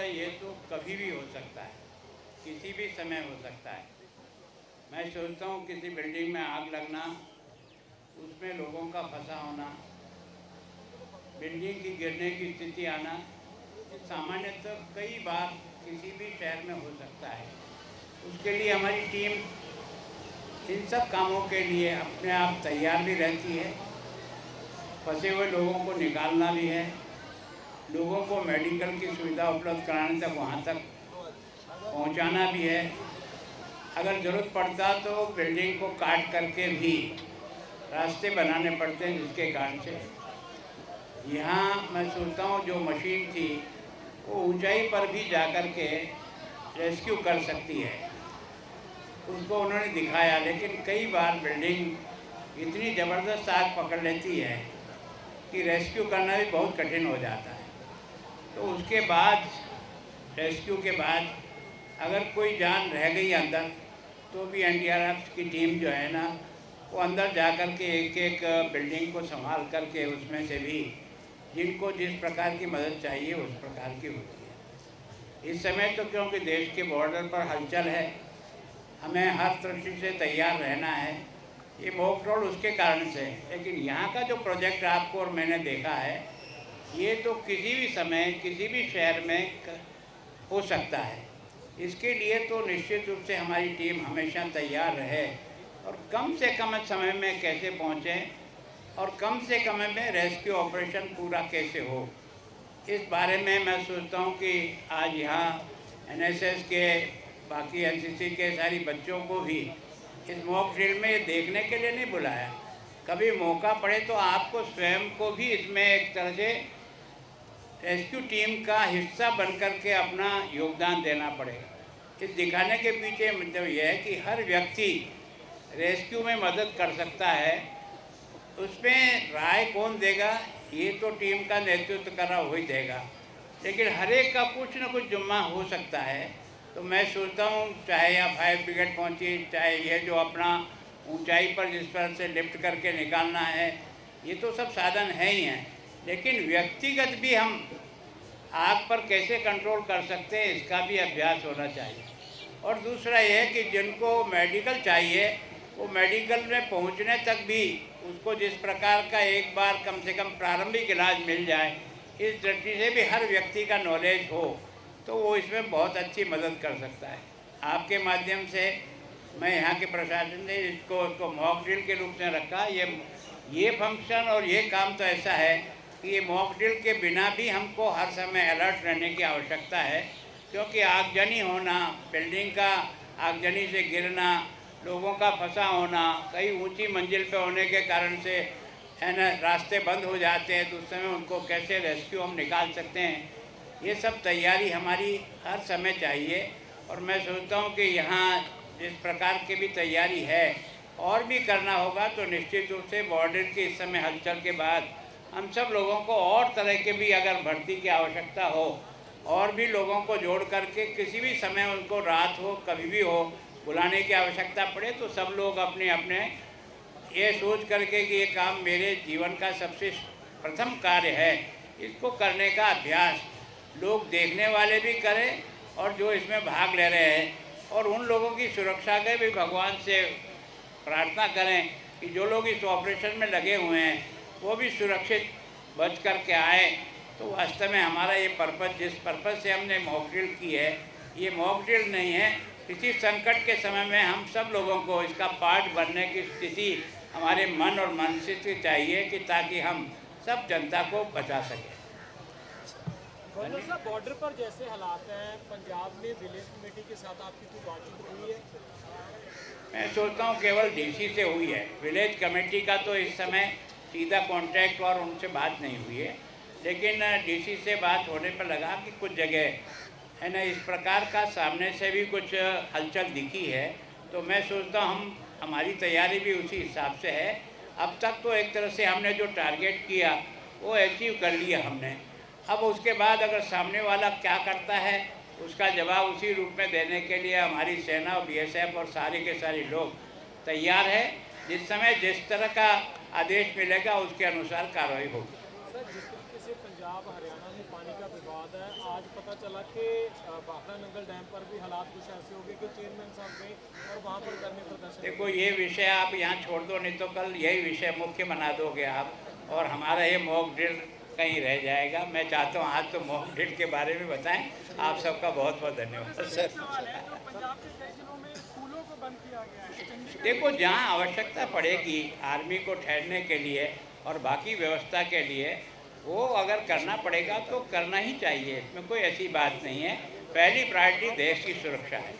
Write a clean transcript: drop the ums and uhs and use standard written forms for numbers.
है ये तो कभी भी हो सकता है, किसी भी समय हो सकता है। मैं सोचता हूँ किसी बिल्डिंग में आग लगना, उसमें लोगों का फंसा होना, बिल्डिंग की गिरने की स्थिति आना, ये सामान्यतः कई बार किसी भी शहर में हो सकता है। उसके लिए हमारी टीम इन सब कामों के लिए अपने आप तैयार भी रहती है। फंसे हुए लोगों को निकालना भी है, लोगों को मेडिकल की सुविधा उपलब्ध कराने तक वहाँ तक पहुँचाना भी है। अगर ज़रूरत पड़ता तो बिल्डिंग को काट करके भी रास्ते बनाने पड़ते हैं, जिसके कारण से यहाँ मैं सोचता हूँ जो मशीन थी वो ऊंचाई पर भी जाकर के रेस्क्यू कर सकती है। उसको उन्होंने दिखाया, लेकिन कई बार बिल्डिंग इतनी ज़बरदस्त आग पकड़ लेती है कि रेस्क्यू करना भी बहुत कठिन हो जाता है। तो उसके बाद रेस्क्यू के बाद अगर कोई जान रह गई अंदर तो भी एनडीआरएफ की टीम जो है ना वो अंदर जा कर के एक एक बिल्डिंग को संभाल करके उसमें से भी जिनको जिस प्रकार की मदद चाहिए उस प्रकार की होती है। इस समय तो क्योंकि देश के बॉर्डर पर हलचल है, हमें हर दृष्टि से तैयार रहना है। ये मॉक ड्रिल उसके कारण से है, लेकिन यहाँ का जो प्रोजेक्ट आपको और मैंने देखा है ये तो किसी भी समय किसी भी शहर में हो सकता है। इसके लिए तो निश्चित रूप से हमारी टीम हमेशा तैयार रहे और कम से कम समय में कैसे पहुँचें और कम से कम में रेस्क्यू ऑपरेशन पूरा कैसे हो, इस बारे में मैं सोचता हूँ कि आज यहाँ एनएसएस के बाकी एनसीसी के सारी बच्चों को भी इस मॉक ड्रिल में ये देखने के लिए नहीं बुलाया। कभी मौका पड़े तो आपको स्वयं को भी इसमें एक तरह से रेस्क्यू टीम का हिस्सा बनकर के अपना योगदान देना पड़ेगा। इस दिखाने के पीछे मतलब यह है कि हर व्यक्ति रेस्क्यू में मदद कर सकता है। उसमें राय कौन देगा, ये तो टीम का नेतृत्व कर रहा वही देगा, लेकिन हर एक का कुछ न कुछ जुम्मा हो सकता है। तो मैं सोचता हूँ चाहे यहाँ फायर ब्रिगेड पहुँची, चाहे ये जो अपना ऊंचाई पर जिस तरह से लिफ्ट करके निकालना है, ये तो सब साधन है ही हैं, लेकिन व्यक्तिगत भी हम आग पर कैसे कंट्रोल कर सकते हैं इसका भी अभ्यास होना चाहिए। और दूसरा ये है कि जिनको मेडिकल चाहिए वो मेडिकल में पहुंचने तक भी उसको जिस प्रकार का एक बार कम से कम प्रारंभिक इलाज मिल जाए, इस दृष्टि से भी हर व्यक्ति का नॉलेज हो तो वो इसमें बहुत अच्छी मदद कर सकता है। आपके माध्यम से मैं यहाँ के प्रशासन ने इसको मॉक ड्रिल के रूप में रखा। ये फंक्शन और ये काम तो ऐसा है कि ये मॉक ड्रिल के बिना भी हमको हर समय अलर्ट रहने की आवश्यकता है, क्योंकि आगजनी होना, बिल्डिंग का आगजनी से गिरना, लोगों का फंसा होना, कई ऊंची मंजिल पे होने के कारण से है ना रास्ते बंद हो जाते हैं, तो उस समय उनको कैसे रेस्क्यू हम निकाल सकते हैं, ये सब तैयारी हमारी हर समय चाहिए। और मैं सोचता हूँ कि यहाँ जिस प्रकार की भी तैयारी है और भी करना होगा, तो निश्चित रूप से बॉर्डर की इस समय हलचल के बाद हम सब लोगों को और तरह के भी अगर भर्ती की आवश्यकता हो और भी लोगों को जोड़ करके किसी भी समय उनको रात हो कभी भी हो बुलाने की आवश्यकता पड़े, तो सब लोग अपने अपने ये सोच करके कि ये काम मेरे जीवन का सबसे प्रथम कार्य है, इसको करने का अभ्यास लोग देखने वाले भी करें और जो इसमें भाग ले रहे हैं, और उन लोगों की सुरक्षा के भी भगवान से प्रार्थना करें कि जो लोग इस ऑपरेशन में लगे हुए हैं वो भी सुरक्षित बच कर के आए। तो वास्तव में हमारा ये पर्पज़, जिस पर्पज़ से हमने मॉक ड्रिल की है, ये मॉक ड्रिल नहीं है, किसी संकट के समय में हम सब लोगों को इसका पार्ट बनने की स्थिति हमारे मन और मन से चाहिए कि ताकि हम सब जनता को बचा सकें। गवर्नर साहब, बॉर्डर पर जैसे हालात हैं, पंजाब में विलेज कमेटी के साथ आपकी कोई बातचीत हुई है? मैं सोचता हूँ केवल डीसी से हुई है। विलेज कमेटी का तो इस समय सीधा कांटेक्ट और उनसे बात नहीं हुई है, लेकिन डीसी से बात होने पर लगा कि कुछ जगह है ना इस प्रकार का सामने से भी कुछ हलचल दिखी है। तो मैं सोचता हूँ हमारी तैयारी भी उसी हिसाब से है। अब तक तो एक तरह से हमने जो टारगेट किया वो अचीव कर लिया हमने। अब उसके बाद अगर सामने वाला क्या करता है उसका जवाब उसी रूप में देने के लिए हमारी सेना और बीएसएफ और सारे के सारे लोग तैयार है। जिस समय जिस तरह का आदेश मिलेगा उसके अनुसार कार्रवाई होगी। सर, जिस तरीके से पंजाब हरियाणा में पानी का विवाद है, आज पता चला कि भाखड़ा नंगल डैम पर भी हालात कुछ ऐसे हो गए कि चेयरमैन साहब गए और वहाँ पर धरने प्रदर्शन। देखो ये विषय आप यहाँ छोड़ दो, नहीं तो कल यही विषय मुख्य बना दोगे आप, और हमारा ये मॉक ड्रिल कहीं रह जाएगा। मैं चाहता हूँ आज तो मॉक ड्रिल के बारे में बताएं। आप सबका बहुत बहुत धन्यवाद सर। पंजाब के कई जिलों में स्कूलों को बंद किया गया है। देखो जहाँ आवश्यकता पड़ेगी आर्मी को ठहरने के लिए और बाकी व्यवस्था के लिए, वो अगर करना पड़ेगा तो करना ही चाहिए, इसमें कोई ऐसी बात नहीं है। पहली प्रायोरिटी देश की सुरक्षा है।